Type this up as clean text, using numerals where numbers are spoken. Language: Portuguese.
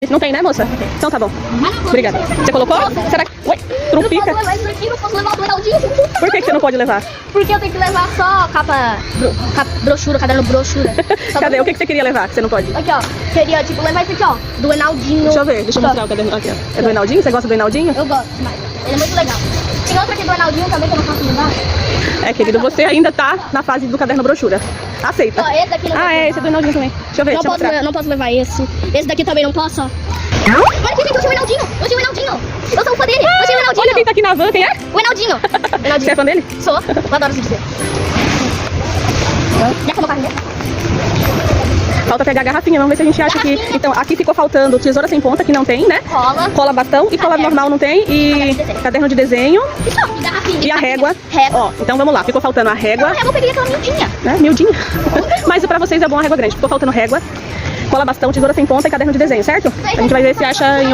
Não tem, né, moça? Então tá bom. Obrigada. Você colocou? Será que... Oi, trumpica? Eu não posso levar isso aqui, não posso levar o do Reinaldinho. Por que você não pode levar? Porque eu tenho que levar só brochura, caderno brochura. Só Cadê? O que você queria levar que você não pode? Aqui, ó. Queria, tipo, levar esse aqui, ó. Do Reinaldinho. Deixa eu ver, deixa eu mostrar o caderno aqui, ó. É do Reinaldinho? Você gosta do Reinaldinho? Eu gosto demais. Ele é muito legal. Tem outra aqui do Reinaldinho também que eu não posso levar. É, querido, você ainda tá na fase do caderno brochura. Aceita. Ó, esse daqui não Ah, posso é, levar. esse é do Reinaldinho também. Deixa eu ver, Não deixa eu posso, mostrar. não posso levar esse. Esse daqui também não posso, ó. Olha aqui, gente, eu tinha o Reinaldinho. Eu tinha o Reinaldinho. Eu sou fã dele. Eu tinha o Reinaldinho. Olha quem tá aqui na van, quem é? O Reinaldinho. Você Reinaldinho. é fã dele? Sou. Eu adoro esse dizer. Já que eu não carro dele? Falta pegar a garrafinha, vamos ver se a gente acha que... Então, aqui ficou faltando tesoura sem ponta, que não tem, né? Cola. Cola bastão e cola Caderno. normal não tem. E caderno de desenho E só, e garrafinha. e a régua. Régua. Ó, então vamos lá, ficou faltando a régua, Eu peguei aquela miudinha. né? Miudinha. Mas pra vocês é bom a régua grande. Ficou faltando régua, cola bastão, tesoura sem ponta e caderno de desenho, certo? A gente vai ver se acha em